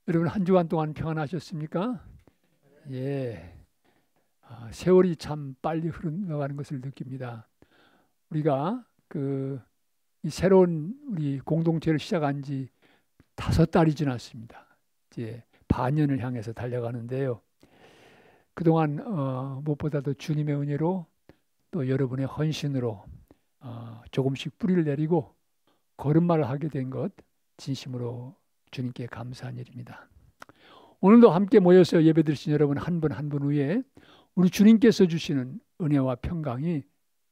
여러분 한 주간 동안 평안하셨습니까? 예. 세월이 참 빨리 흘러가는 것을 느낍니다. 우리가 이 새로운 우리 공동체를 시작한 지 5달이 지났습니다. 이제 반년을 향해서 달려가는데요. 그동안 무엇보다도 주님의 은혜로 또 여러분의 헌신으로 조금씩 뿌리를 내리고 걸음마를 하게 된 것 진심으로 주님께 감사한 일입니다. 오늘도 함께 모여서 예배드리신 여러분 한 분 한 분 위에 우리 주님께서 주시는 은혜와 평강이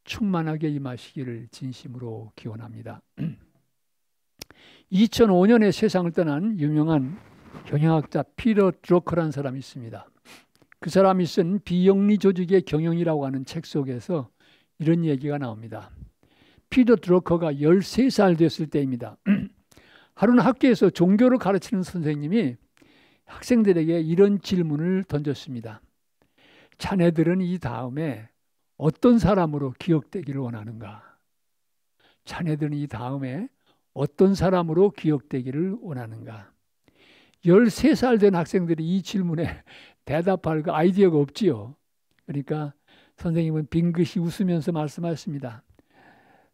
충만하게 임하시기를 진심으로 기원합니다. 2005년에 세상을 떠난 유명한 경영학자 피터 드러커라는 사람이 있습니다. 그 사람이 쓴 비영리 조직의 경영이라고 하는 책 속에서 이런 얘기가 나옵니다. 피터 드러커가 13살 됐을 때입니다. 하루는 학교에서 종교를 가르치는 선생님이 학생들에게 이런 질문을 던졌습니다. 자네들은 이 다음에 어떤 사람으로 기억되기를 원하는가? 자네들은 이 다음에 어떤 사람으로 기억되기를 원하는가? 13살 된 학생들이 이 질문에 대답할 그 아이디어가 없지요. 그러니까 선생님은 빙긋이 웃으면서 말씀하셨습니다.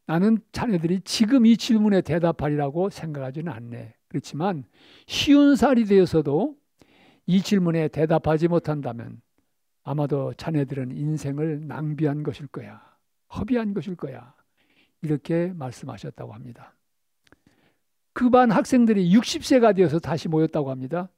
나는 자네들이 지금 이 질문에 대답하리라고 생각하지는 않네. 그렇지만 50살이 되어서도 이 질문에 대답하지 못한다면 아마도 자네들은 인생을 낭비한 것일 거야. 허비한 것일 거야. 이렇게 말씀하셨다고 합니다. 그 반 학생들이 60세가 되어서 다시 모였다고 합니다.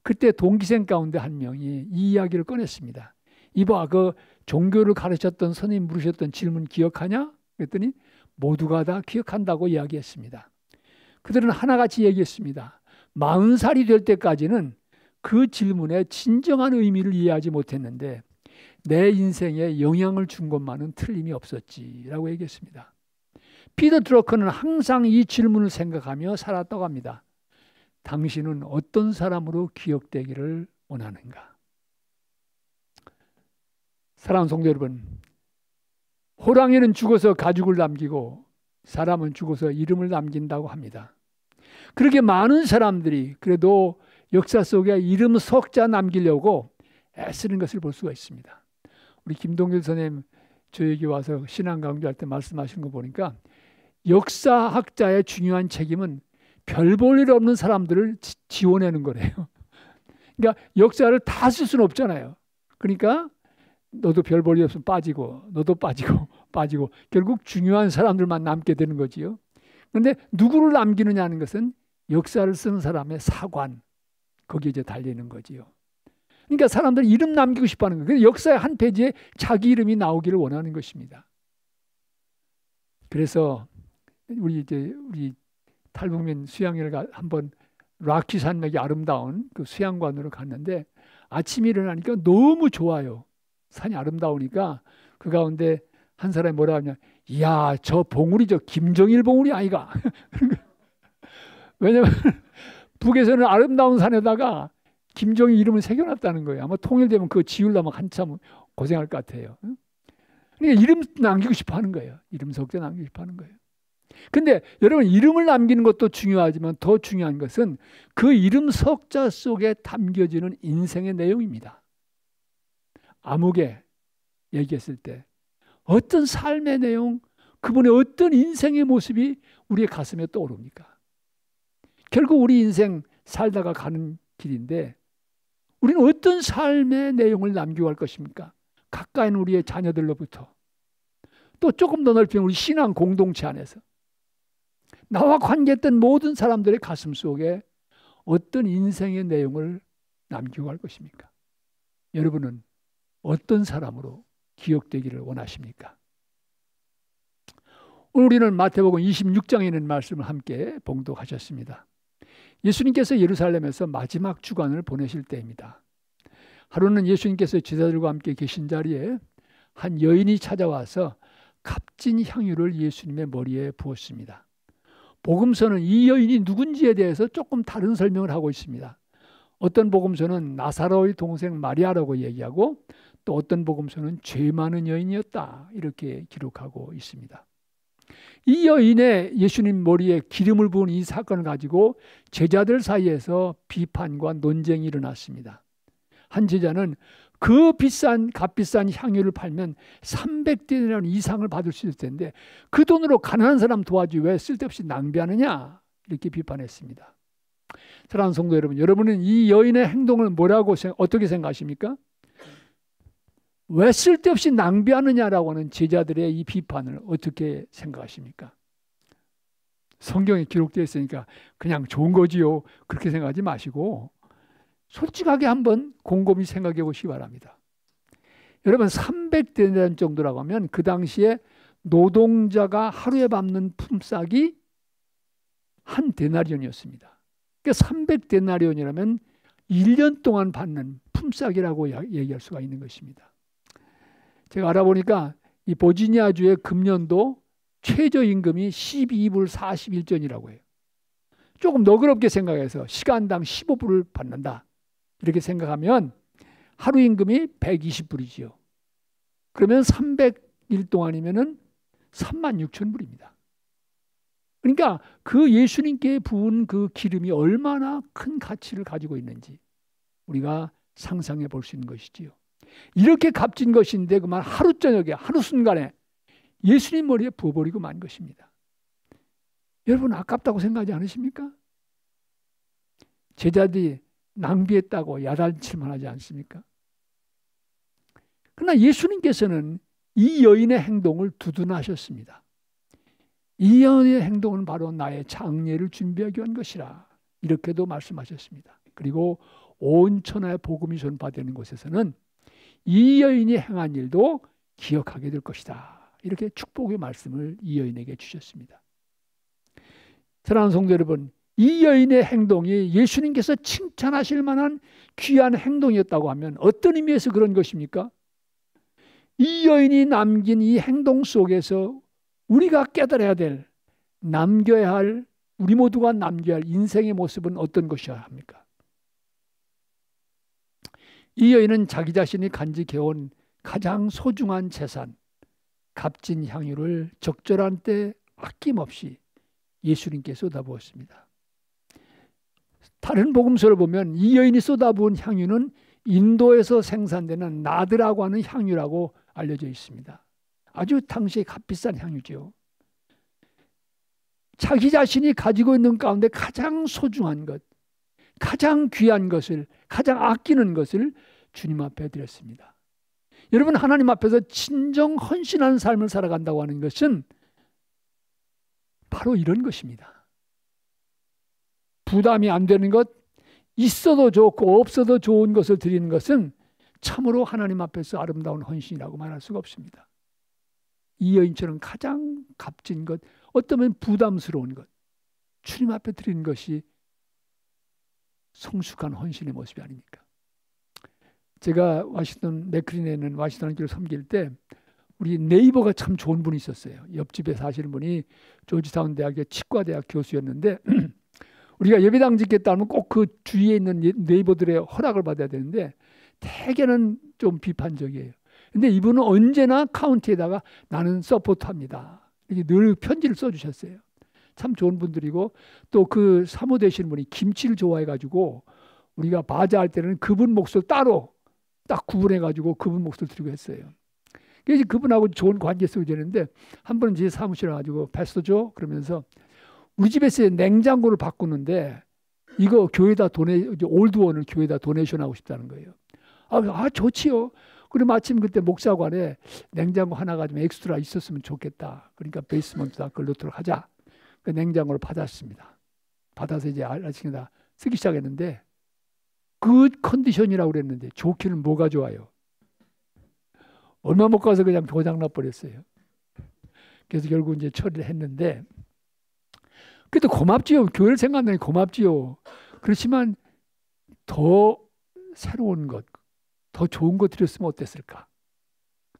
그때 동기생 가운데 한 명이 이 이야기를 꺼냈습니다. 이봐, 그 종교를 가르쳤던 선생님 물으셨던 질문 기억하냐? 그랬더니 모두가 다 기억한다고 이야기했습니다. 그들은 하나같이 얘기했습니다. 40살이 될 때까지는 그 질문의 진정한 의미를 이해하지 못했는데 내 인생에 영향을 준 것만은 틀림이 없었지라고 얘기했습니다. 피터 드러커는 항상 이 질문을 생각하며 살았다고 합니다. 당신은 어떤 사람으로 기억되기를 원하는가? 사랑하는 성도 여러분, 호랑이는 죽어서 가죽을 남기고 사람은 죽어서 이름을 남긴다고 합니다. 그렇게 많은 사람들이 그래도 역사 속에 이름 석자 남기려고 애쓰는 것을 볼 수가 있습니다. 우리 김동길 선생님 저에게 와서 신앙 강조할 때 말씀하신 거 보니까 역사학자의 중요한 책임은 별 볼 일 없는 사람들을 지워내는 거래요. 그러니까 역사를 다 쓸 수는 없잖아요. 그러니까 너도 별 볼 일 없으면 빠지고 너도 빠지고 결국 중요한 사람들만 남게 되는 거지요. 그런데 누구를 남기느냐는 것은 역사를 쓰는 사람의 사관 거기에 이제 달리는 거지요. 그러니까 사람들이 이름 남기고 싶어하는 거예요. 역사의 한 페이지에 자기 이름이 나오기를 원하는 것입니다. 그래서 우리 탈북민 수양회를 한번 락키 산맥이 아름다운 그 수양관으로 갔는데 아침에 일어나니까 너무 좋아요. 산이 아름다우니까 그 가운데 한 사람이 뭐라 하냐, 이야 저 봉우리 저 김정일 봉우리 아이가. 왜냐면 북에서는 아름다운 산에다가 김정일 이름을 새겨놨다는 거예요. 아마 통일되면 그거 지우려면 한참 고생할 것 같아요. 그러니까 이름 남기고 싶어 하는 거예요. 이름 석자 남기고 싶어 하는 거예요. 근데 여러분 이름을 남기는 것도 중요하지만 더 중요한 것은 그 이름 석자 속에 담겨지는 인생의 내용입니다. 아무개 얘기했을 때 어떤 삶의 내용, 그분의 어떤 인생의 모습이 우리의 가슴에 떠오릅니까? 결국 우리 인생 살다가 가는 길인데 우리는 어떤 삶의 내용을 남기고 갈 것입니까? 가까이 있는 우리의 자녀들로부터 또 조금 더 넓히면 우리 신앙 공동체 안에서 나와 관계했던 모든 사람들의 가슴 속에 어떤 인생의 내용을 남기고 갈 것입니까? 여러분은 어떤 사람으로 기억되기를 원하십니까? 오늘 우리는 마태복음 26장에 있는 말씀을 함께 봉독하셨습니다. 예수님께서 예루살렘에서 마지막 주간을 보내실 때입니다. 하루는 예수님께서 제자들과 함께 계신 자리에 한 여인이 찾아와서 값진 향유를 예수님의 머리에 부었습니다. 복음서는 이 여인이 누군지에 대해서 조금 다른 설명을 하고 있습니다. 어떤 복음서는 나사로의 동생 마리아라고 얘기하고 또 어떤 복음서는 죄 많은 여인이었다 이렇게 기록하고 있습니다. 이 여인의 예수님 머리에 기름을 부은 이 사건을 가지고 제자들 사이에서 비판과 논쟁이 일어났습니다. 한 제자는 그 값비싼 향유를 팔면 300데나리온 이상을 받을 수 있을 텐데 그 돈으로 가난한 사람 도와주지 왜 쓸데없이 낭비하느냐, 이렇게 비판했습니다. 사랑하는 성도 여러분, 여러분은 이 여인의 행동을 어떻게 생각하십니까? 왜 쓸데없이 낭비하느냐라고 하는 제자들의 이 비판을 어떻게 생각하십니까? 성경에 기록되어 있으니까 그냥 좋은 거지요, 그렇게 생각하지 마시고 솔직하게 한번 곰곰이 생각해 보시기 바랍니다. 여러분, 300데나리온 정도라고 하면 그 당시에 노동자가 하루에 밟는 품삯이 한 데나리온이었습니다. 그러니까 300데나리온이라면 1년 동안 받는 품삯이라고 얘기할 수가 있는 것입니다. 제가 알아보니까 이 버지니아주의 금년도 최저임금이 12불 41전이라고 해요. 조금 너그럽게 생각해서 시간당 15불을 받는다, 이렇게 생각하면 하루 임금이 120불이지요. 그러면 300일 동안이면 36,000불입니다. 그러니까 그 예수님께 부은 그 기름이 얼마나 큰 가치를 가지고 있는지 우리가 상상해 볼 수 있는 것이지요. 이렇게 값진 것인데 그만 하루 저녁에, 하루 순간에 예수님 머리에 부어버리고 만 것입니다. 여러분, 아깝다고 생각하지 않으십니까? 제자들이 낭비했다고 야단칠만 하지 않습니까? 그러나 예수님께서는 이 여인의 행동을 두둔하셨습니다. 이 여인의 행동은 바로 나의 장례를 준비하기 위한 것이라, 이렇게도 말씀하셨습니다. 그리고 온 천하의 복음이 전파되는 곳에서는 이 여인이 행한 일도 기억하게 될 것이다, 이렇게 축복의 말씀을 이 여인에게 주셨습니다. 사랑하는 성도 여러분, 이 여인의 행동이 예수님께서 칭찬하실 만한 귀한 행동이었다고 하면 어떤 의미에서 그런 것입니까? 이 여인이 남긴 이 행동 속에서 우리가 깨달아야 될, 남겨야 할, 우리 모두가 남겨야 할 인생의 모습은 어떤 것이어야 합니까? 이 여인은 자기 자신이 간직해온 가장 소중한 재산, 값진 향유를 적절한 때 아낌없이 예수님께 쏟아부었습니다. 다른 복음서를 보면 이 여인이 쏟아부은 향유는 인도에서 생산되는 나드라고 하는 향유라고 알려져 있습니다. 아주 당시에 값비싼 향유죠. 자기 자신이 가지고 있는 가운데 가장 소중한 것, 가장 귀한 것을, 가장 아끼는 것을 주님 앞에 드렸습니다. 여러분, 하나님 앞에서 진정 헌신하는 삶을 살아간다고 하는 것은 바로 이런 것입니다. 부담이 안 되는 것, 있어도 좋고 없어도 좋은 것을 드리는 것은 참으로 하나님 앞에서 아름다운 헌신이라고 말할 수가 없습니다. 이 여인처럼 가장 값진 것, 어쩌면 부담스러운 것, 주님 앞에 드리는 것이 성숙한 헌신의 모습이 아닙니까? 제가 워싱턴 맥클린에 있는 워싱턴 교회를 섬길 때 우리 네이버가 참 좋은 분이 있었어요. 옆집에 사시는 분이 조지타운 대학의 치과대학 교수였는데 우리가 예배당 짓겠다면 꼭 그 주위에 있는 네이버들의 허락을 받아야 되는데 대개는 좀 비판적이에요. 근데 이분은 언제나 카운티에다가 나는 서포트합니다, 이렇게 늘 편지를 써주셨어요. 참 좋은 분들이고, 또 그 사모 되시는 분이 김치를 좋아해가지고 우리가 바자할 때는 그분 몫을 따로 딱 구분해가지고 그분 몫을 드리고 했어요. 그래서 그분하고 좋은 관계 속에 되는데 한 번은 제 사무실에 가지고 패스터죠 그러면서 우리 집에서 냉장고를 바꾸는데 이거 교회에다 올드원을 교회에다 도네이션하고 싶다는 거예요. 좋지요. 그리고 마침 그때 목사관에 냉장고 하나가 좀 엑스트라 있었으면 좋겠다. 그러니까 베이스먼트다 그걸 넣도록 하자. 그 냉장고를 받았습니다. 받아서 이제 아침에다 쓰기 시작했는데 그 컨디션이라고 그랬는데 좋기는 뭐가 좋아요. 얼마 못 가서 그냥 고장나 버렸어요. 그래서 결국 이제 처리를 했는데 그래도 고맙지요. 교회를 생각하니 고맙지요. 그렇지만 더 새로운 것, 더 좋은 것 드렸으면 어땠을까?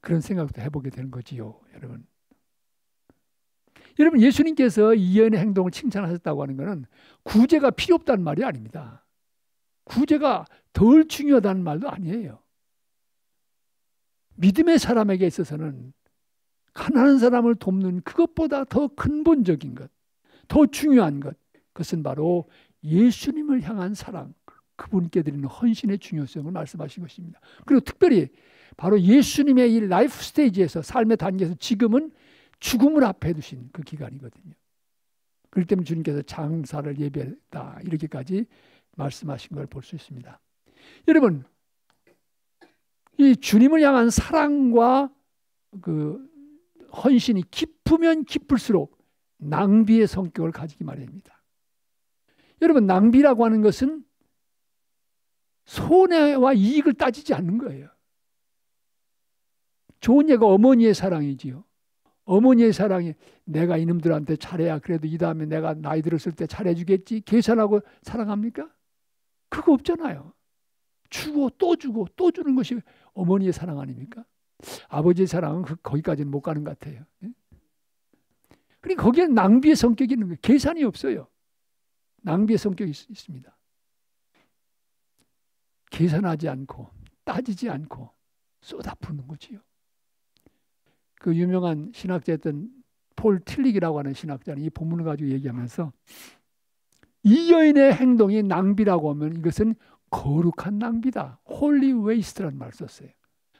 그런 생각도 해보게 되는 거지요, 여러분. 여러분, 예수님께서 이 여인의 행동을 칭찬하셨다고 하는 것은 구제가 필요 없다는 말이 아닙니다. 구제가 덜 중요하다는 말도 아니에요. 믿음의 사람에게 있어서는 가난한 사람을 돕는 그것보다 더 근본적인 것, 더 중요한 것, 그것은 바로 예수님을 향한 사랑, 그분께 드리는 헌신의 중요성을 말씀하신 것입니다. 그리고 특별히 바로 예수님의 이 라이프 스테이지에서, 삶의 단계에서 지금은 죽음을 앞에 두신 그 기간이거든요. 그렇기 때문에 주님께서 장사를 예비했다, 이렇게까지 말씀하신 걸 볼 수 있습니다. 여러분, 이 주님을 향한 사랑과 그 헌신이 깊으면 깊을수록 낭비의 성격을 가지기 마련입니다. 여러분, 낭비라고 하는 것은 손해와 이익을 따지지 않는 거예요. 좋은 예가 어머니의 사랑이지요. 어머니의 사랑이 내가 이놈들한테 잘해야 그래도 이 다음에 내가 나이 들었을 때 잘해주겠지 계산하고 사랑합니까? 그거 없잖아요. 주고 또 주고 또 주는 것이 어머니의 사랑 아닙니까? 아버지의 사랑은 거기까지는 못 가는 것 같아요. 그러니까 거기에는 낭비의 성격이 있는 거예요. 계산이 없어요. 낭비의 성격이 있습니다. 계산하지 않고 따지지 않고 쏟아붓는 거지요. 그 유명한 신학자였던 폴 틸릭이라고 하는 신학자는 이 본문을 가지고 얘기하면서 이 여인의 행동이 낭비라고 하면 이것은 거룩한 낭비다. 홀리 웨이스트라는 말을 썼어요.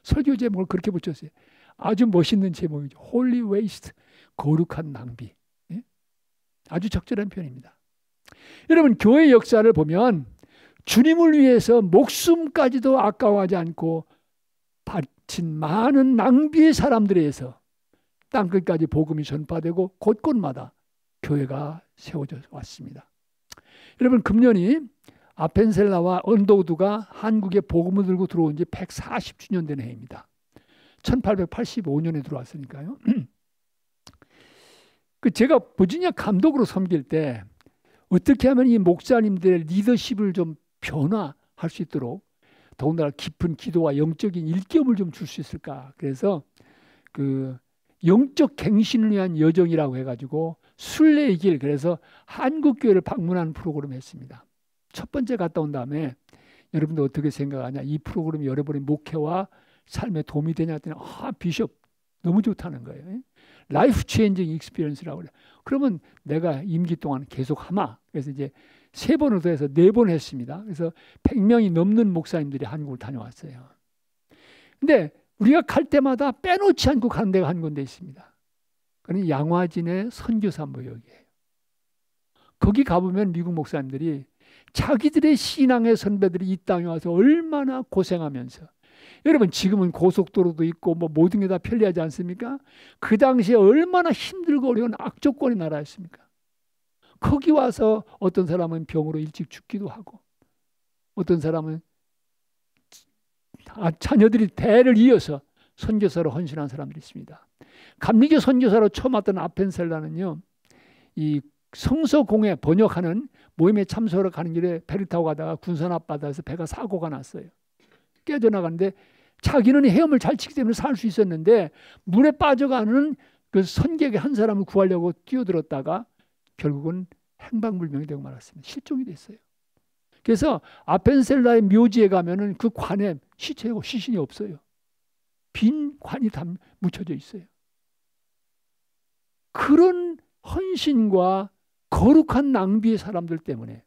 설교 제목을 그렇게 붙였어요. 아주 멋있는 제목이죠. 홀리 웨이스트, 거룩한 낭비. 예? 아주 적절한 표현입니다. 여러분, 교회 역사를 보면 주님을 위해서 목숨까지도 아까워하지 않고 바친 많은 낭비의 사람들에 의해서 땅끝까지 복음이 전파되고 곳곳마다 교회가 세워져 왔습니다. 여러분, 금년이 아펜셀라와 언더우드가 한국에 복음을 들고 들어온 지 140주년 된 해입니다. 1885년에 들어왔으니까요. 제가 버지니아 감독으로 섬길 때 어떻게 하면 이 목사님들의 리더십을 좀 변화할 수 있도록 더군다나 깊은 기도와 영적인 일감을 좀 줄 수 있을까. 그래서 그 영적 갱신을 위한 여정이라고 해가지고 순례의 길, 그래서 한국교회를 방문하는 프로그램을 했습니다. 첫 번째 갔다 온 다음에 여러분들 어떻게 생각하냐, 이 프로그램이 여러분의 목회와 삶에 도움이 되냐 했더니 비숍 너무 좋다는 거예요. 라이프 체인징 익스피리언스라고 그래요. 그러면 내가 임기 동안 계속 하마. 그래서 이제 3번을 더해서 4번 했습니다. 그래서 100명이 넘는 목사님들이 한국을 다녀왔어요. 근데 우리가 갈 때마다 빼놓지 않고 가는 데가 한 군데 있습니다. 그건 양화진의 선교사무역이에요. 거기 가보면 미국 목사님들이 자기들의 신앙의 선배들이 이 땅에 와서 얼마나 고생하면서, 여러분 지금은 고속도로도 있고 뭐 모든 게 다 편리하지 않습니까? 그 당시에 얼마나 힘들고 어려운 악조건의 나라였습니까? 거기 와서 어떤 사람은 병으로 일찍 죽기도 하고, 어떤 사람은 자녀들이 대를 이어서 선교사로 헌신한 사람들이 있습니다. 감리교 선교사로 처음 왔던 아펜셀라는요, 이 성서공회 번역하는 모임에 참석하러 가는 길에 배를 타고 가다가 군산 앞바다에서 배가 사고가 났어요. 깨져나가는데 자기는 헤엄을 잘 치기 때문에 살 수 있었는데 물에 빠져가는 그 선객의 한 사람을 구하려고 뛰어들었다가 결국은 행방불명이 되고 말았습니다. 실종이 됐어요. 그래서 아펜셀라의 묘지에 가면은 그 관에 시체고 시신이 없어요. 빈 관이 다 묻혀져 있어요. 그런 헌신과 거룩한 낭비의 사람들 때문에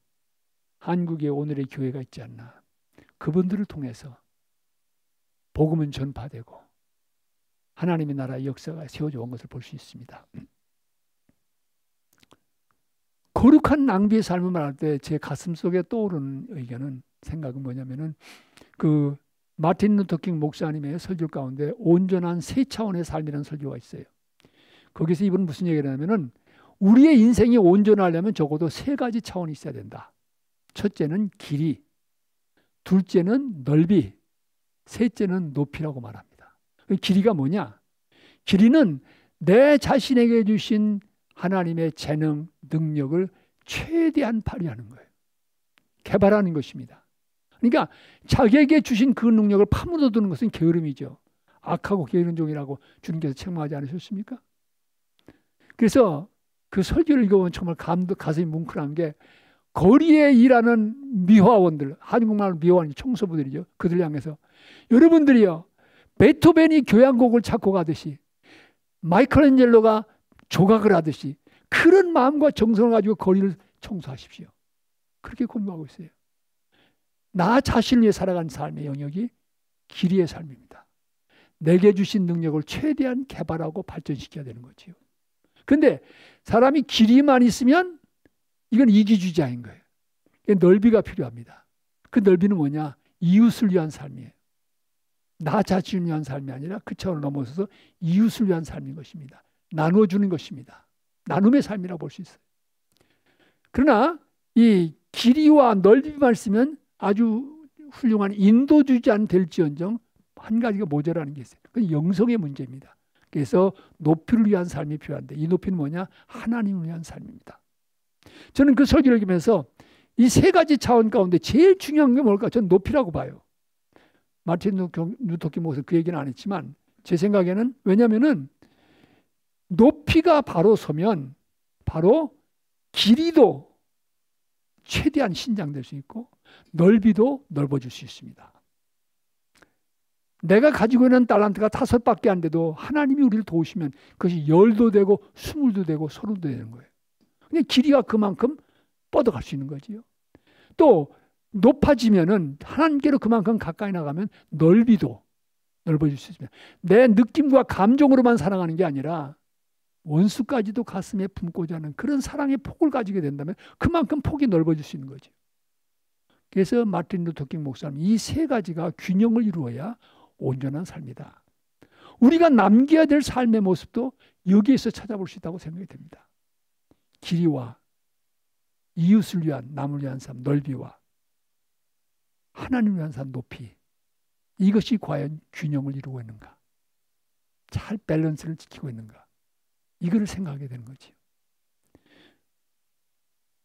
한국에 오늘의 교회가 있지 않나. 그분들을 통해서 복음은 전파되고 하나님의 나라의 역사가 세워져 온 것을 볼 수 있습니다. 거룩한 낭비의 삶을 말할 때 제 가슴 속에 떠오르는 의견은, 생각은 뭐냐면은 그 마틴 루터킹 목사님의 설교 가운데 온전한 세 차원의 삶이라는 설교가 있어요. 거기서 이분은 무슨 얘기를 하냐면은 우리의 인생이 온전하려면 적어도 3가지 차원이 있어야 된다. 첫째는 길이, 둘째는 넓이, 셋째는 높이라고 말합니다. 길이가 뭐냐? 길이는 내 자신에게 주신 하나님의 재능, 능력을 최대한 발휘하는 거예요. 개발하는 것입니다. 그러니까 자기에게 주신 그 능력을 파묻어두는 것은 게으름이죠. 악하고 게으른 종이라고 주님께서 책망하지 않으셨습니까? 그래서 그 설교를 읽어보면 정말 가슴이 뭉클한 게, 거리에 일하는 미화원들, 한국말로 미화원이 청소부들이죠. 그들 향해서 여러분들이요, 베토벤이 교향곡을 찾고 가듯이 마이클앤젤로가 조각을 하듯이 그런 마음과 정성을 가지고 거리를 청소하십시오. 그렇게 권고하고 있어요. 나 자신을 위해 살아가는 삶의 영역이 길이의 삶입니다. 내게 주신 능력을 최대한 개발하고 발전시켜야 되는 거지요. 근데 사람이 길이만 있으면 이건 이기주의자인 거예요. 넓이가 필요합니다. 그 넓이는 뭐냐? 이웃을 위한 삶이에요. 나 자신을 위한 삶이 아니라 그 차원을 넘어서서 이웃을 위한 삶인 것입니다. 나눠주는 것입니다. 나눔의 삶이라고 볼 수 있어요. 그러나 이 길이와 넓이만 있으면 아주 훌륭한 인도주의자는 될지언정 한 가지가 모자라는 게 있어요. 그건 영성의 문제입니다. 그래서 높이를 위한 삶이 필요한데 이 높이는 뭐냐? 하나님을 위한 삶입니다. 저는 그 설교를 읽으면서 이 세 가지 차원 가운데 제일 중요한 게 뭘까? 저는 높이라고 봐요. 마틴 루터 킹 목사는 그 얘기는 안 했지만 제 생각에는 왜냐하면은 높이가 바로 서면 바로 길이도 최대한 신장될 수 있고 넓이도 넓어질 수 있습니다. 내가 가지고 있는 달란트가 5밖에 안 돼도 하나님이 우리를 도우시면 그것이 10도 되고 20도 되고 30도 되는 거예요. 그냥 길이가 그만큼 뻗어갈 수 있는 거지요. 또 높아지면은 하나님께로 그만큼 가까이 나가면 넓이도 넓어질 수 있습니다. 내 느낌과 감정으로만 살아가는 게 아니라 원수까지도 가슴에 품고자 하는 그런 사랑의 폭을 가지게 된다면 그만큼 폭이 넓어질 수 있는 거죠. 그래서 마틴 루터 킹 목사님 이 세 가지가 균형을 이루어야 온전한 삶이다. 우리가 남겨야 될 삶의 모습도 여기에서 찾아볼 수 있다고 생각이 됩니다. 길이와 이웃을 위한 남을 위한 삶 넓이와 하나님을 위한 삶 높이 이것이 과연 균형을 이루고 있는가? 잘 밸런스를 지키고 있는가? 이거를 생각하게 되는 거죠.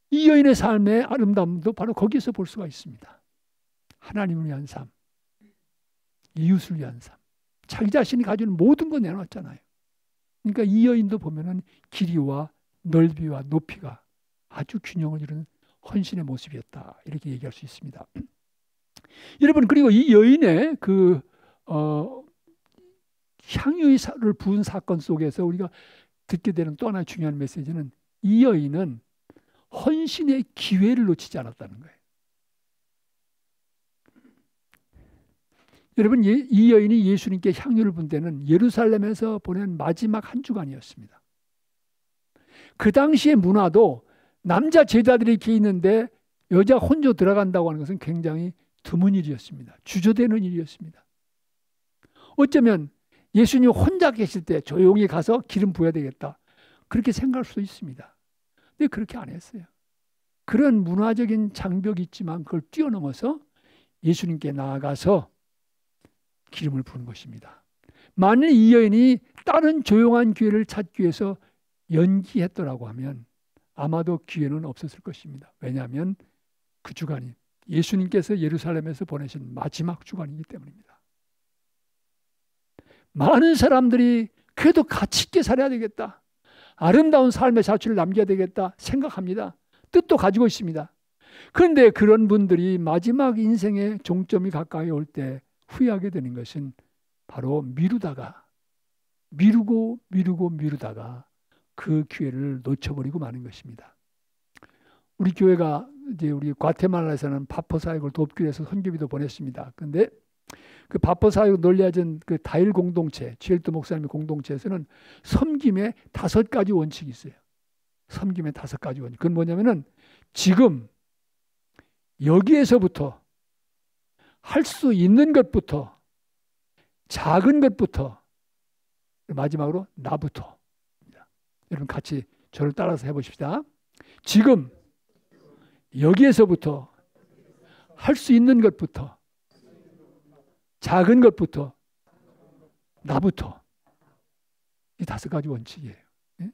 이 여인의 삶의 아름다움도 바로 거기에서 볼 수가 있습니다. 하나님을 위한 삶, 이웃을 위한 삶, 자기 자신이 가지고 있는 모든 거 내놓았잖아요. 그러니까 이 여인도 보면은 길이와 넓이와 높이가 아주 균형을 이루는 헌신의 모습이었다. 이렇게 얘기할 수 있습니다. 여러분 그리고 이 여인의 향유를 부은 사건 속에서 우리가 듣게 되는 또 하나의 중요한 메시지는 이 여인은 헌신의 기회를 놓치지 않았다는 거예요. 여러분 이 여인이 예수님께 향유를 분 때는 예루살렘에서 보낸 마지막 한 주간이었습니다. 그 당시의 문화도 남자 제자들이 이렇게 있는데 여자 혼자 들어간다고 하는 것은 굉장히 드문 일이었습니다. 주저되는 일이었습니다. 어쩌면 예수님 혼자 계실 때 조용히 가서 기름 부어야 되겠다. 그렇게 생각할 수도 있습니다. 근데 그렇게 안 했어요. 그런 문화적인 장벽이 있지만 그걸 뛰어넘어서 예수님께 나아가서 기름을 부은 것입니다. 만일 이 여인이 다른 조용한 기회를 찾기 위해서 연기했더라고 하면 아마도 기회는 없었을 것입니다. 왜냐하면 그 주간이 예수님께서 예루살렘에서 보내신 마지막 주간이기 때문입니다. 많은 사람들이 그래도 가치 있게 살아야 되겠다. 아름다운 삶의 자취를 남겨야 되겠다 생각합니다. 뜻도 가지고 있습니다. 그런데 그런 분들이 마지막 인생의 종점이 가까이 올 때 후회하게 되는 것은 바로 미루다가 미루다가 그 기회를 놓쳐버리고 마는 것입니다. 우리 교회가 이제 우리 과테말라에서는 바포 사역을 돕기 위해서 선교비도 보냈습니다. 그런데 그 바포 사역 논리하전 그 다일 공동체, 지엘도 목사님의 공동체에서는 섬김의 5가지 원칙이 있어요. 섬김의 5가지 원칙. 그건 뭐냐면은 지금 여기에서부터 할 수 있는 것부터 작은 것부터 마지막으로 나부터. 여러분 같이 저를 따라서 해보십시다. 지금 여기에서부터 할 수 있는 것부터 작은 것부터 나부터. 이 5가지 원칙이에요. 예?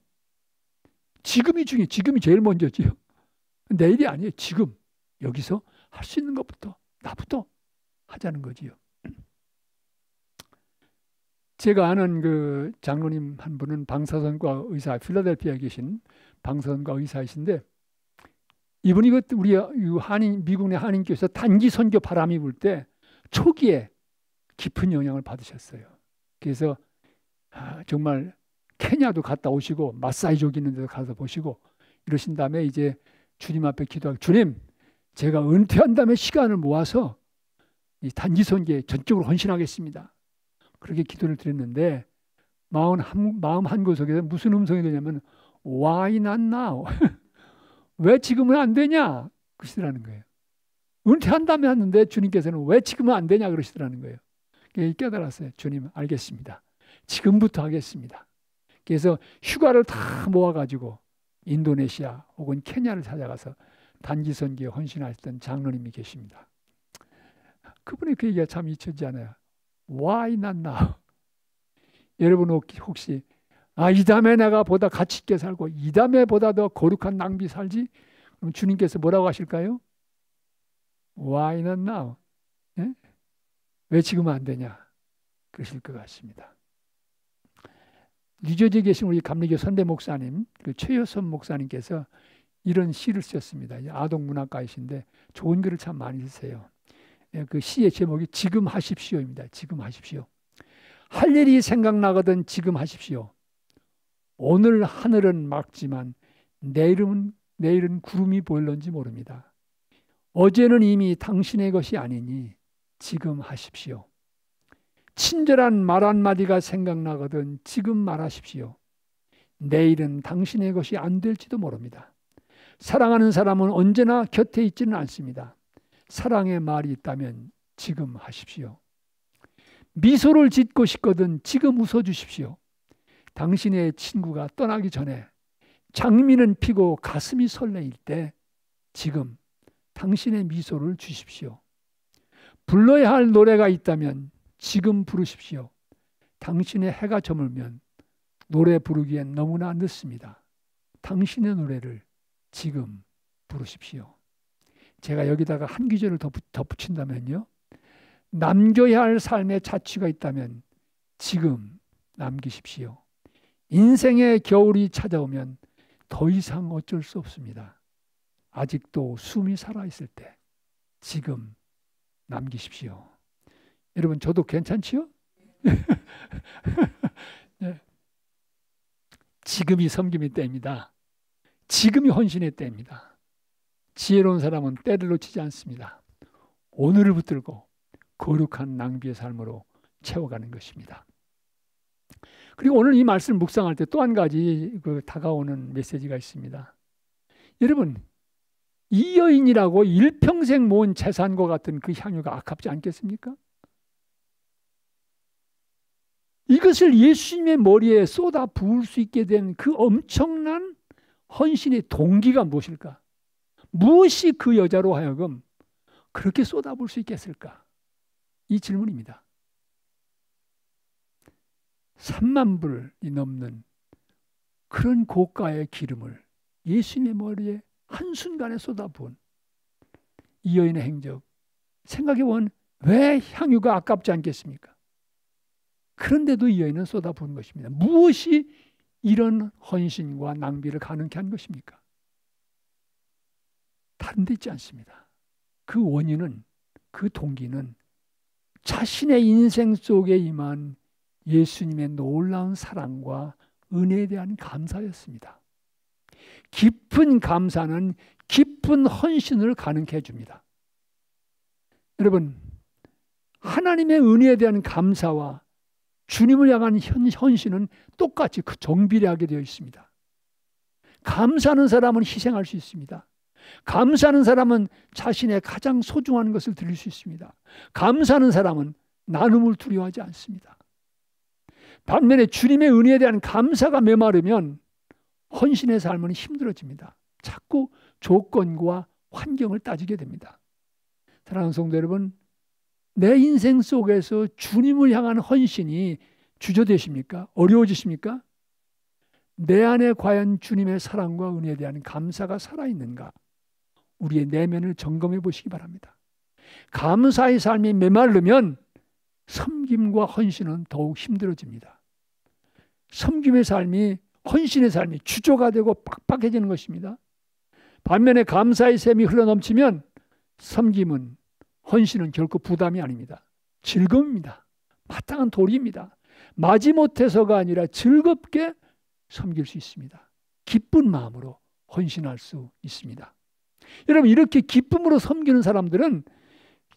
지금이 중요해요. 지금이 제일 먼저지요. 내일이 아니에요. 지금 여기서 할 수 있는 것부터 나부터 하자는 거지요. 제가 아는 그 장로님 한 분은 방사선과 의사, 필라델피아에 계신 방사선과 의사이신데 이분이 우리 미국 내 한인교회에서 단기 선교 바람이 불 때 초기에 깊은 영향을 받으셨어요. 그래서 정말 케냐도 갔다 오시고 마사이족 있는 데도 가서 보시고 이러신 다음에 이제 주님 앞에 기도하고, 주님, 제가 은퇴한 다음에 시간을 모아서 이 단기 선교에 전적으로 헌신하겠습니다. 그렇게 기도를 드렸는데 마음 한구석에서 무슨 음성이 되냐면 Why not now? 왜 지금은 안 되냐? 그러시더라는 거예요. 은퇴한 다음에 하는데 주님께서는 왜 지금은 안 되냐 그러시더라는 거예요. 깨달았어요. 주님, 알겠습니다. 지금부터 하겠습니다. 그래서 휴가를 다 모아가지고 인도네시아 혹은 케냐를 찾아가서 단기 선교에 헌신하셨던 장로님이 계십니다. 그분의 그 얘기가 참 잊혀지지 않아요. Why not now? 여러분 혹시 이 다음에 내가 보다 가치 있게 살고 이 다음에 보다 더 거룩한 낭비 살지? 그럼 주님께서 뭐라고 하실까요? Why not now? 예? 왜 지금은 안 되냐? 그러실 것 같습니다. 뉴저지에 계신 우리 감리교 선배 목사님, 그 최효선 목사님께서 이런 시를 썼습니다. 아동 문학가이신데 좋은 글을 참 많이 쓰세요. 그 시의 제목이 지금 하십시오입니다. 지금 하십시오. 할 일이 생각나거든 지금 하십시오. 오늘 하늘은 맑지만 내일은 구름이 보일런지 모릅니다. 어제는 이미 당신의 것이 아니니 지금 하십시오. 친절한 말 한마디가 생각나거든 지금 말하십시오. 내일은 당신의 것이 안 될지도 모릅니다. 사랑하는 사람은 언제나 곁에 있지는 않습니다. 사랑의 말이 있다면 지금 하십시오. 미소를 짓고 싶거든 지금 웃어주십시오. 당신의 친구가 떠나기 전에 장미는 피고 가슴이 설레일 때 지금 당신의 미소를 주십시오. 불러야 할 노래가 있다면 지금 부르십시오. 당신의 해가 저물면 노래 부르기엔 너무나 늦습니다. 당신의 노래를 지금 부르십시오. 제가 여기다가 한 구절을 덧붙인다면요. 남겨야 할 삶의 자취가 있다면 지금 남기십시오. 인생의 겨울이 찾아오면 더 이상 어쩔 수 없습니다. 아직도 숨이 살아있을 때 지금 남기십시오. 여러분, 저도 괜찮지요? 네. 지금이 섬김의 때입니다. 지금이 헌신의 때입니다. 지혜로운 사람은 때를 놓치지 않습니다. 오늘을 붙들고 거룩한 낭비의 삶으로 채워가는 것입니다. 그리고 오늘 이 말씀을 묵상할 때 또 한 가지 다가오는 메시지가 있습니다. 여러분, 이 여인이라고 일평생 모은 재산과 같은 그 향유가 아깝지 않겠습니까? 이것을 예수님의 머리에 쏟아 부을 수 있게 된 그 엄청난 헌신의 동기가 무엇일까? 무엇이 그 여자로 하여금 그렇게 쏟아부을 수 있겠을까? 이 질문입니다. 3만 불이 넘는 그런 고가의 기름을 예수님의 머리에 한순간에 쏟아부은 이 여인의 행적, 생각해보면 왜 향유가 아깝지 않겠습니까? 그런데도 이 여인은 쏟아부은 것입니다. 무엇이 이런 헌신과 낭비를 가능케 한 것입니까? 다른 데 있지 않습니다. 그 원인은, 그 동기는 자신의 인생 속에 임한 예수님의 놀라운 사랑과 은혜에 대한 감사였습니다. 깊은 감사는 깊은 헌신을 가능케 해줍니다. 여러분, 하나님의 은혜에 대한 감사와 주님을 향한 헌신은 똑같이 정비례하게 되어 있습니다. 감사하는 사람은 희생할 수 있습니다. 감사하는 사람은 자신의 가장 소중한 것을 드릴 수 있습니다. 감사하는 사람은 나눔을 두려워하지 않습니다. 반면에 주님의 은혜에 대한 감사가 메마르면 헌신의 삶은 힘들어집니다. 자꾸 조건과 환경을 따지게 됩니다. 사랑하는 성도 여러분, 내 인생 속에서 주님을 향한 헌신이 주저되십니까? 어려워지십니까? 내 안에 과연 주님의 사랑과 은혜에 대한 감사가 살아있는가? 우리의 내면을 점검해 보시기 바랍니다. 감사의 삶이 메마르면 섬김과 헌신은 더욱 힘들어집니다. 섬김의 삶이, 헌신의 삶이 주저가 되고 빡빡해지는 것입니다. 반면에 감사의 샘이 흘러넘치면 섬김은, 헌신은 결코 부담이 아닙니다. 즐거움입니다. 마땅한 도리입니다. 마지못해서가 아니라 즐겁게 섬길 수 있습니다. 기쁜 마음으로 헌신할 수 있습니다. 여러분, 이렇게 기쁨으로 섬기는 사람들은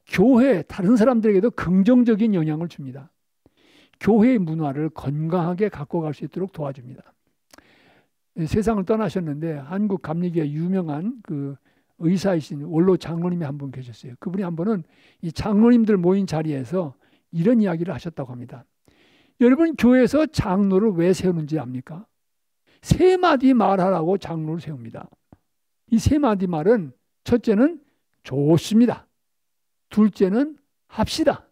교회 다른 사람들에게도 긍정적인 영향을 줍니다. 교회의 문화를 건강하게 갖고 갈 수 있도록 도와줍니다. 세상을 떠나셨는데 한국 감리교회 유명한 그 의사이신 원로 장로님이 한 분 계셨어요. 그분이 한 번은 이 장로님들 모인 자리에서 이런 이야기를 하셨다고 합니다. 여러분, 교회에서 장로를 왜 세우는지 압니까? 세 마디 말하라고 장로를 세웁니다. 이 세 마디 말은 첫째는 좋습니다. 둘째는 합시다.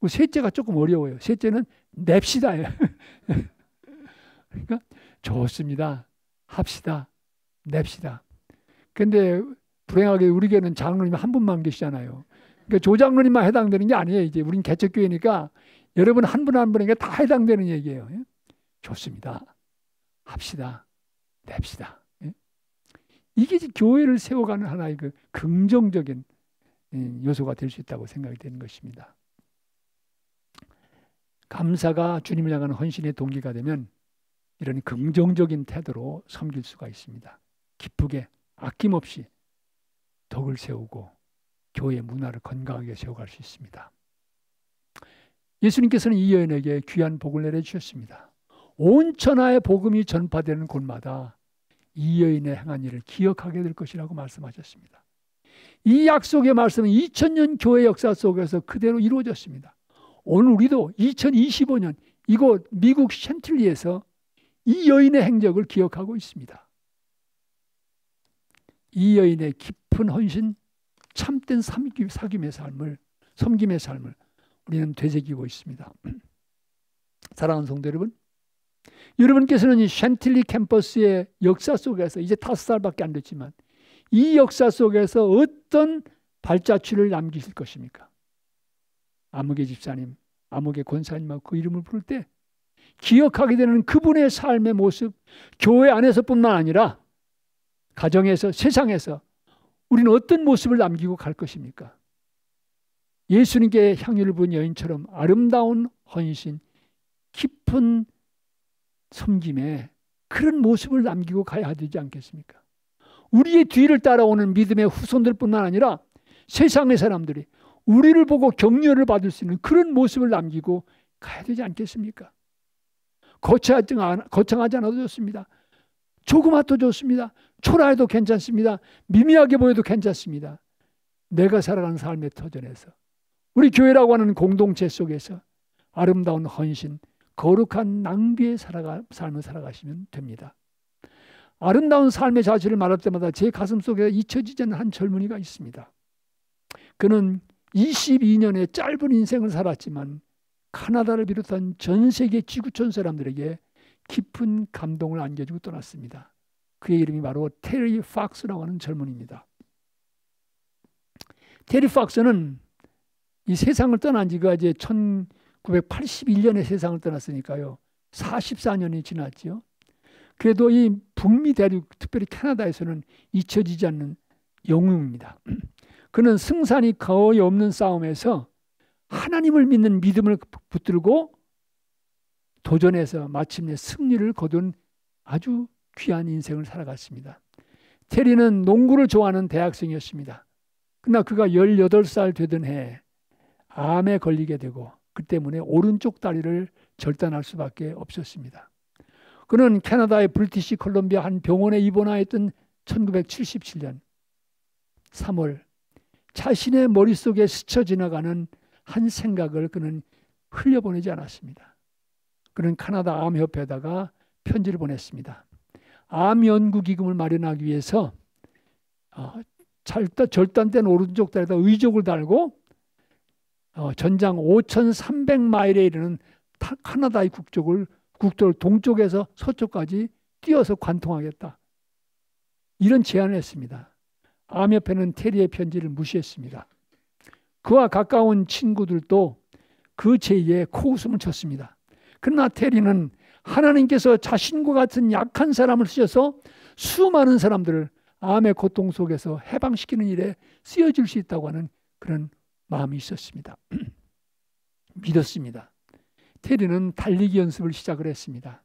셋째가 조금 어려워요. 셋째는 냅시다예요. 그러니까 좋습니다. 합시다. 냅시다. 근데 불행하게 우리 교회는 장로님 한 분만 계시잖아요. 그러니까 조장로님만 해당되는 게 아니에요. 이제 우린 개척교회니까 여러분 한 분 한 분에게 다 해당되는 얘기예요. 좋습니다. 합시다. 냅시다. 이게 교회를 세워가는 하나의 그 긍정적인 요소가 될 수 있다고 생각이 되는 것입니다. 감사가 주님을 향하는 헌신의 동기가 되면 이런 긍정적인 태도로 섬길 수가 있습니다. 기쁘게 아낌없이 덕을 세우고 교회의 문화를 건강하게 세워갈 수 있습니다. 예수님께서는 이 여인에게 귀한 복을 내려주셨습니다. 온 천하의 복음이 전파되는 곳마다 이 여인의 행한 일을 기억하게 될 것이라고 말씀하셨습니다. 이 약속의 말씀은 2000년 교회 역사 속에서 그대로 이루어졌습니다. 오늘 우리도 2025년 이곳 미국 챈틀리에서 이 여인의 행적을 기억하고 있습니다. 이 여인의 깊은 헌신, 참된 섬김의 삶을 우리는 되새기고 있습니다. 사랑하는 성도 여러분, 여러분께서는 이 챈틀리 캠퍼스의 역사 속에서 이제 5살밖에 안 됐지만 이 역사 속에서 어떤 발자취를 남기실 것입니까? 아무개 집사님, 아무개 권사님하고 그 이름을 부를 때 기억하게 되는 그분의 삶의 모습, 교회 안에서뿐만 아니라 가정에서, 세상에서 우리는 어떤 모습을 남기고 갈 것입니까? 예수님께 향유를 부은 여인처럼 아름다운 헌신, 깊은 섬김에 그런 모습을 남기고 가야 되지 않겠습니까? 우리의 뒤를 따라오는 믿음의 후손들뿐만 아니라 세상의 사람들이 우리를 보고 격려를 받을 수 있는 그런 모습을 남기고 가야 되지 않겠습니까? 거창하지 않아도 좋습니다. 조그맣도 좋습니다. 초라해도 괜찮습니다. 미미하게 보여도 괜찮습니다. 내가 살아가는 삶의 터전에서 우리 교회라고 하는 공동체 속에서 아름다운 헌신, 거룩한 낭비의 삶을 살아가시면 됩니다. 아름다운 삶의 자질을 말할 때마다 제 가슴 속에 잊혀지지 않는 한 젊은이가 있습니다. 그는 22년의 짧은 인생을 살았지만 카나다를 비롯한 전 세계 지구촌 사람들에게 깊은 감동을 안겨주고 떠났습니다. 그의 이름이 바로 테리 팍스라고 하는 젊은이입니다. 테리 팍스는 이 세상을 떠난 지가 이제 1981년에 세상을 떠났으니까요. 44년이 지났지요. 그래도 이 북미 대륙, 특별히 캐나다에서는 잊혀지지 않는 영웅입니다. 그는 승산이 거의 없는 싸움에서 하나님을 믿는 믿음을 붙들고 도전해서 마침내 승리를 거둔 아주 귀한 인생을 살아갔습니다. 테리는 농구를 좋아하는 대학생이었습니다. 그러나 그가 18살 되던 해에 암에 걸리게 되고 그 때문에 오른쪽 다리를 절단할 수밖에 없었습니다. 그는 캐나다의 브리티시 콜롬비아 한 병원에 입원하였던 1977년 3월 자신의 머릿속에 스쳐 지나가는 한 생각을 그는 흘려보내지 않았습니다. 그는 캐나다 암협회에다가 편지를 보냈습니다. 암연구기금을 마련하기 위해서 절단된 오른쪽 다리에다 의족을 달고 전장 5,300마일에 이르는 캐나다의 국도를 동쪽에서 서쪽까지 뛰어서 관통하겠다. 이런 제안을 했습니다. 암협회는 테리의 편지를 무시했습니다. 그와 가까운 친구들도 그 제의에 코웃음을 쳤습니다. 그러나 테리는 하나님께서 자신과 같은 약한 사람을 쓰셔서 수많은 사람들을 암의 고통 속에서 해방시키는 일에 쓰여질 수 있다고 하는 그런 마음이 있었습니다. 믿었습니다. 테리는 달리기 연습을 시작을 했습니다.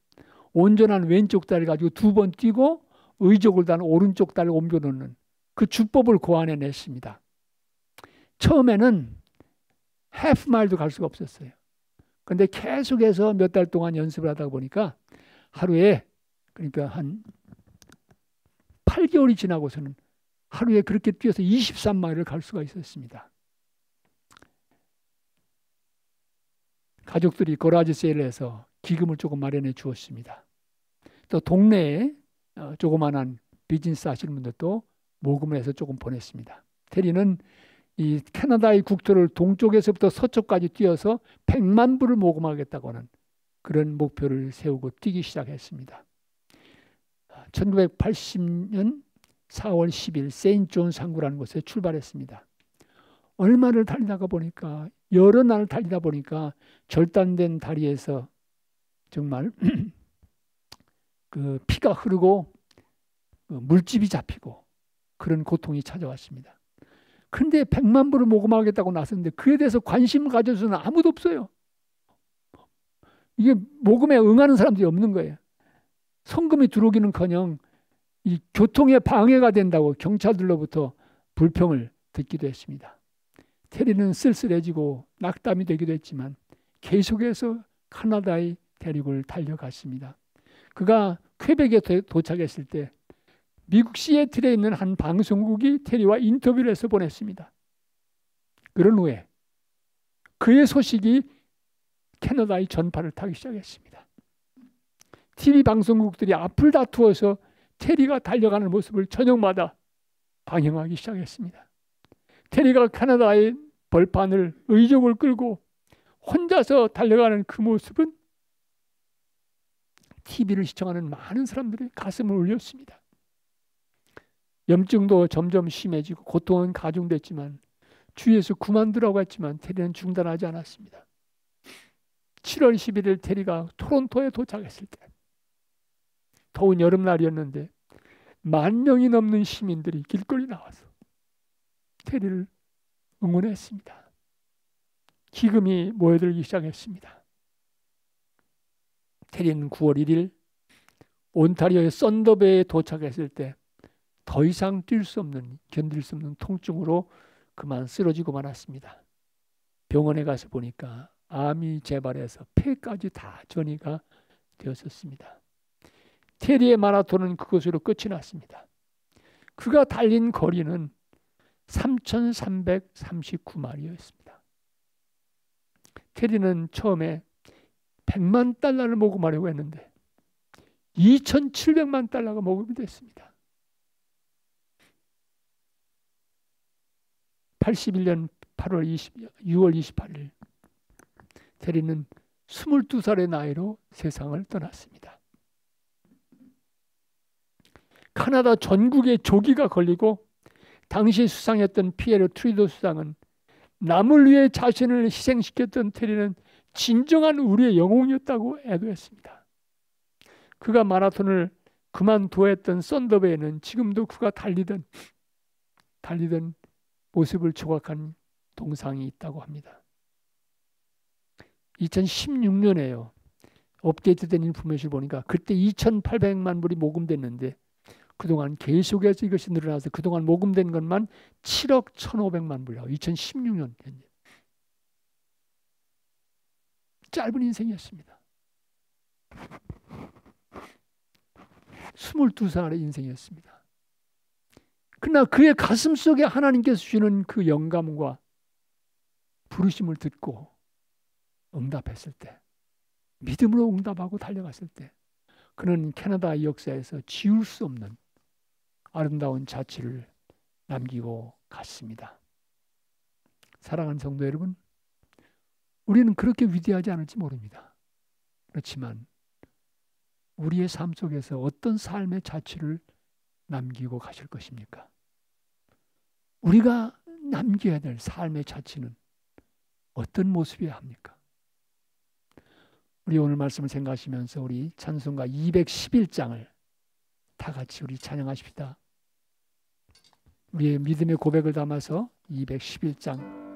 온전한 왼쪽 다리를 가지고 2번 뛰고 의족을 단 오른쪽 다리를 옮겨놓는 그 주법을 고안해냈습니다. 처음에는 하프 마일도 갈 수가 없었어요. 그런데 계속해서 몇 달 동안 연습을 하다 보니까 하루에, 그러니까 한 8개월이 지나고서는 하루에 그렇게 뛰어서 23마일을 갈 수가 있었습니다. 가족들이 거라지 세일을 해서 기금을 조금 마련해 주었습니다. 또 동네에 조그만한 비즈니스 하시는 분들도 모금을 해서 조금 보냈습니다. 테리는 이 캐나다의 국토를 동쪽에서부터 서쪽까지 뛰어서 100만 불을 모금하겠다고 하는 그런 목표를 세우고 뛰기 시작했습니다. 1980년 4월 10일 세인트존 상구라는 곳에 출발했습니다. 얼마를 달리다가 보니까 여러 날 달리다 보니까 절단된 다리에서 정말 그 피가 흐르고 물집이 잡히고 그런 고통이 찾아왔습니다. 그런데 100만 불을 모금하겠다고 나섰는데 그에 대해서 관심을 가져서는 아무도 없어요. 이게 모금에 응하는 사람들이 없는 거예요. 성금이 들어오기는커녕 이 교통에 방해가 된다고 경찰들로부터 불평을 듣기도 했습니다. 테리는 쓸쓸해지고 낙담이 되기도 했지만 계속해서 카나다의 대륙을 달려갔습니다. 그가 퀘벡에 도착했을 때 미국 시애틀에 있는 한 방송국이 테리와 인터뷰를 해서 보냈습니다. 그런 후에 그의 소식이 캐나다의 전파를 타기 시작했습니다. TV 방송국들이 앞을 다투어서 테리가 달려가는 모습을 저녁마다 방영하기 시작했습니다. 테리가 캐나다의 벌판을 의족을 끌고 혼자서 달려가는 그 모습은 TV를 시청하는 많은 사람들의 가슴을 울렸습니다. 염증도 점점 심해지고 고통은 가중됐지만 주위에서 그만두라고 했지만 테리는 중단하지 않았습니다. 7월 11일 테리가 토론토에 도착했을 때 더운 여름날이었는데 10,000명이 넘는 시민들이 길거리 나와서 테리를 응원했습니다. 기금이 모여들기 시작했습니다. 테리는 9월 1일 온타리오의 썬더베이에 도착했을 때 더 이상 뛸 수 없는, 견딜 수 없는 통증으로 그만 쓰러지고 말았습니다. 병원에 가서 보니까 암이 재발해서 폐까지 다 전이가 되었었습니다. 테리의 마라톤은 그것으로 끝이 났습니다. 그가 달린 거리는 3,339마일이었습니다. 테리는 처음에 100만 달러를 모금하려고 했는데 2,700만 달러가 모금이 됐습니다. 81년 6월 28일 테리는 22살의 나이로 세상을 떠났습니다. 카나다 전국에 조기가 걸리고 당시 수상이었던 피에르 트루도 수상은 남을 위해 자신을 희생시켰던 테리는 진정한 우리의 영웅이었다고 애도했습니다. 그가 마라톤을 그만둬야 했던 썬더베이는 지금도 그가 달리던 모습을 조각한 동상이 있다고 합니다. 2016년에요. 업데이트된 인포메이션을 보니까 그때 2,800만 불이 모금됐는데 그동안 계속해서 이것이 늘어나서 그동안 모금된 것만 7억 1,500만 불이라고 2016년 짧은 인생이었습니다. 22살의 인생이었습니다. 그러나 그의 가슴 속에 하나님께서 주시는 그 영감과 부르심을 듣고 응답했을 때, 믿음으로 응답하고 달려갔을 때 그는 캐나다의 역사에서 지울 수 없는 아름다운 자취를 남기고 갔습니다. 사랑하는 성도 여러분, 우리는 그렇게 위대하지 않을지 모릅니다. 그렇지만 우리의 삶 속에서 어떤 삶의 자취를 남기고 가실 것입니까? 우리가 남겨야 될 삶의 자취는 어떤 모습이어야 합니까? 우리 오늘 말씀을 생각하시면서 우리 찬송가 211장을 다 같이 우리 찬양하십시다. 우리의 믿음의 고백을 담아서 211장